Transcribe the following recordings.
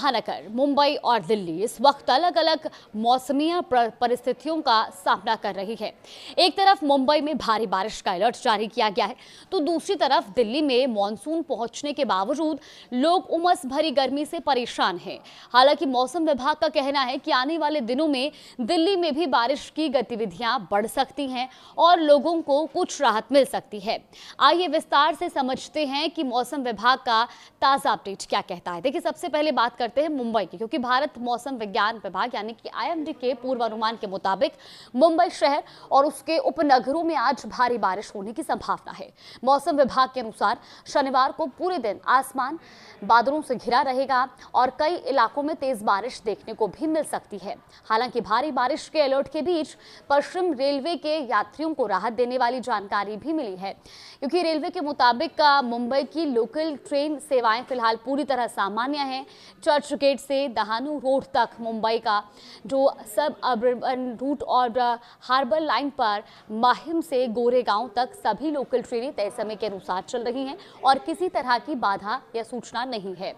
महानगर मुंबई और दिल्ली इस वक्त अलग अलग मौसमी परिस्थितियों का सामना कर रही है। एक तरफ मुंबई में भारी बारिश का अलर्ट जारी किया गया है, तो दूसरी तरफ दिल्ली में मॉनसून पहुंचने के बावजूद लोग उमस भरी गर्मी से परेशान हैं। हालांकि मौसम विभाग का कहना है कि आने वाले दिनों में दिल्ली में भी बारिश की गतिविधियां बढ़ सकती हैं और लोगों को कुछ राहत मिल सकती है। आइए विस्तार से समझते हैं कि मौसम विभाग का ताजा अपडेट क्या कहता है। देखिए, सबसे पहले बात करते हैं मुंबई की, क्योंकि भारत मौसम विज्ञान विभाग यानी कि आईएमडी के पूर्वानुमान के मुताबिक मुंबई शहर और उसके उपनगरों में आज भारी बारिश होने की संभावना है। मौसम विभाग के अनुसार शनिवार को पूरे दिन आसमान बादलों से घिरा रहेगा और कई इलाकों में तेज बारिश देखने को भी मिल सकती है। हालांकि भारी बारिश के अलर्ट के बीच पश्चिम रेलवे के यात्रियों को राहत देने वाली जानकारी भी मिली है, क्योंकि रेलवे के मुताबिक मुंबई की लोकल ट्रेन सेवाएं फिलहाल पूरी तरह सामान्य हैं। चर्च गेट से दहानू रोड तक मुंबई का जो सब अर्बन रूट और हार्बर लाइन पर माहिम से गोरेगांव तक सभी लोकल ट्रेनें तय समय के अनुसार चल रही हैं और किसी तरह की बाधा या सूचना नहीं है।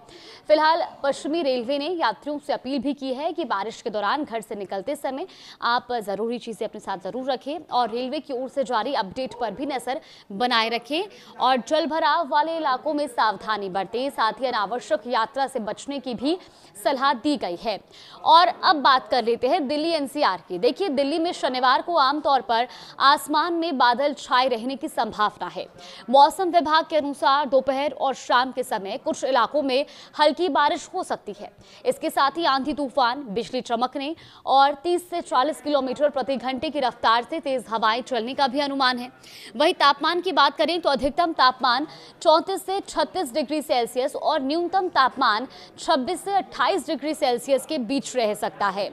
फिलहाल पश्चिमी रेलवे ने यात्रियों से अपील भी की है कि बारिश के दौरान घर से निकलते समय आप जरूरी चीजें अपने साथ जरूर रखें और रेलवे की ओर से जारी अपडेट पर भी नजर बनाए रखें और जल भराव वाले इलाकों में सावधानी बरतें। साथ ही अनावश्यक यात्रा से बचने की भी सलाह दी गई है। और अब बात कर लेते हैं दिल्ली एनसीआर की। देखिए, दिल्ली में शनिवार को आमतौर पर आसमान में बादल छाए रहने की संभावना है। मौसम विभाग के अनुसार दोपहर और शाम के समय कुछ इलाकों में हल्की बारिश हो सकती है। इसके साथ ही आंधी तूफान, बिजली चमकने और 30 से 40 किलोमीटर प्रति घंटे की रफ्तार से तेज हवाएं चलने का भी अनुमान है। वहीं तापमान की बात करें तो अधिकतम तापमान 34 से 36 डिग्री सेल्सियस और न्यूनतम तापमान 26 से 28 डिग्री सेल्सियस के बीच रह सकता है।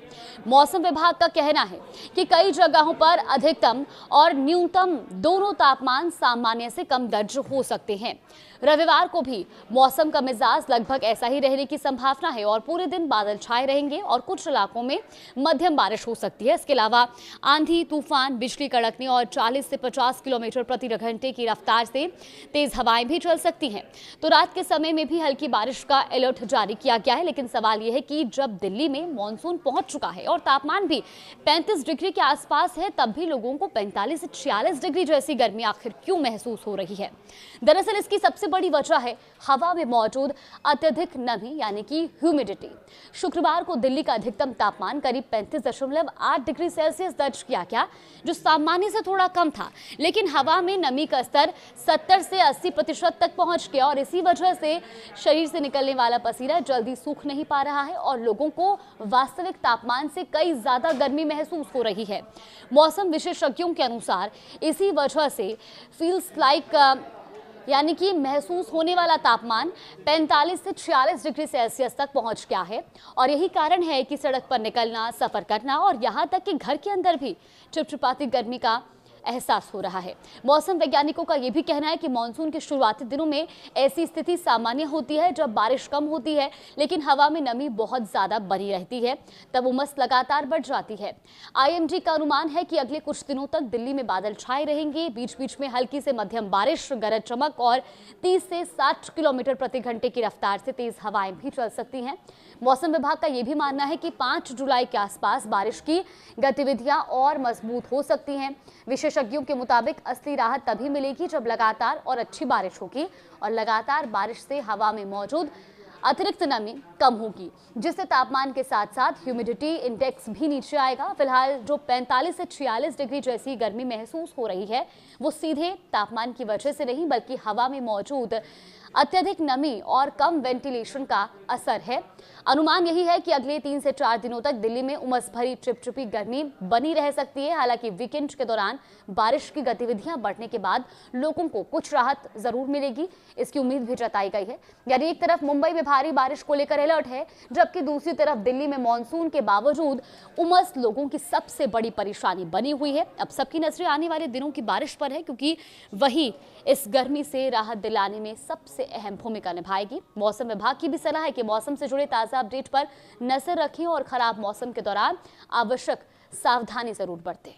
मौसम विभाग का कहना है कि कई जगहों पर अधिकतम और न्यूनतम दोनों तापमान सामान्य से कम दर्ज हो सकते हैं। रविवार को भी मौसम का मिजाज लगभग ऐसा ही रहने की संभावना है और पूरे दिन बादल छाए रहेंगे और कुछ इलाकों में मध्यम बारिश हो सकती है। इसके अलावा आंधी तूफान, बिजली कड़कने और 40 से 50 किलोमीटर प्रति घंटे की रफ्तार से तेज हवाएं भी चल सकती हैं। तो रात के समय में भी हल्की बारिश का अलर्ट जारी किया गया है। लेकिन सवाल यह है कि जब दिल्ली में मॉनसून पहुंच चुका है और तापमान भी 35 डिग्री के आसपास है, तब भी लोगों को 45 से 46 डिग्री जैसी गर्मी आखिर क्यों महसूस हो रही है? दरअसल इसकी सबसे बड़ी वजह है हवा में मौजूद अत्यधिक नमी यानी कि ह्यूमिडिटी। शुक्रवार को दिल्ली का अधिकतम तापमान करीब 35.8 डिग्री सेल्सियस दर्ज किया गया, जो सामान्य से थोड़ा कम था। लेकिन हवा में नमी का स्तर 70 से 80% तक पहुंच गया और इसी वजह से शरीर से निकलने वाला पसीना जल्दी सूख नहीं पा रहा है और लोगों को वास्तविक तापमान से कई ज्यादा गर्मी महसूस हो रही है। मौसम विशेषज्ञों के अनुसार इसी वजह से फील्स लाइक यानी कि महसूस होने वाला तापमान 45 से 46 डिग्री सेल्सियस तक पहुंच गया है और यही कारण है कि सड़क पर निकलना, सफर करना और यहां तक कि घर के अंदर भी चिपचिपाती गर्मी का एहसास हो रहा है। मौसम वैज्ञानिकों का यह भी कहना है कि मानसून के शुरुआती दिनों में ऐसी स्थिति सामान्य होती है जब बारिश कम होती है लेकिन हवा में नमी बहुत ज्यादा बनी रहती है, तब उमस लगातार बढ़ जाती है। आईएमडी का अनुमान है कि अगले कुछ दिनों तक दिल्ली में बादल छाए रहेंगे। बीच बीच में हल्की से मध्यम बारिश, गरज चमक और 30 से 60 किलोमीटर प्रति घंटे की रफ्तार से तेज हवाएं भी चल सकती हैं। मौसम विभाग का यह भी मानना है कि 5 जुलाई के आसपास बारिश की गतिविधियां और मजबूत हो सकती हैं। विशेषज्ञों के मुताबिक असली राहत तभी मिलेगी जब लगातार और अच्छी बारिश होगी और लगातार बारिश से हवा में मौजूद अतिरिक्त नमी कम होगी, जिससे तापमान के साथ साथ ह्यूमिडिटी इंडेक्स भी नीचे आएगा। फिलहाल जो 45 से 46 डिग्री जैसी गर्मी महसूस हो रही है, वो सीधे तापमान की वजह से नहीं बल्कि हवा में मौजूद अत्यधिक नमी और कम वेंटिलेशन का असर है। अनुमान यही है कि अगले 3 से 4 दिनों तक दिल्ली में उमस भरी चिपचिपी गर्मी बनी रह सकती है। हालांकि वीकेंड के दौरान बारिश की गतिविधियां बढ़ने के बाद लोगों को कुछ राहत जरूर मिलेगी, इसकी उम्मीद भी जताई गई है। यानी एक तरफ मुंबई में भारी बारिश को लेकर अलर्ट है, जबकि दूसरी तरफ दिल्ली में मानसून के बावजूद उमस लोगों की सबसे बड़ी परेशानी बनी हुई है। अब सबकी नजरें आने वाले दिनों की बारिश पर है, क्योंकि वही इस गर्मी से राहत दिलाने में सबसे अहम भूमिका निभाएगी। मौसम विभाग की भी सलाह है कि मौसम से जुड़े ताजा अपडेट पर नजर रखें और खराब मौसम के दौरान आवश्यक सावधानी जरूर बरतें।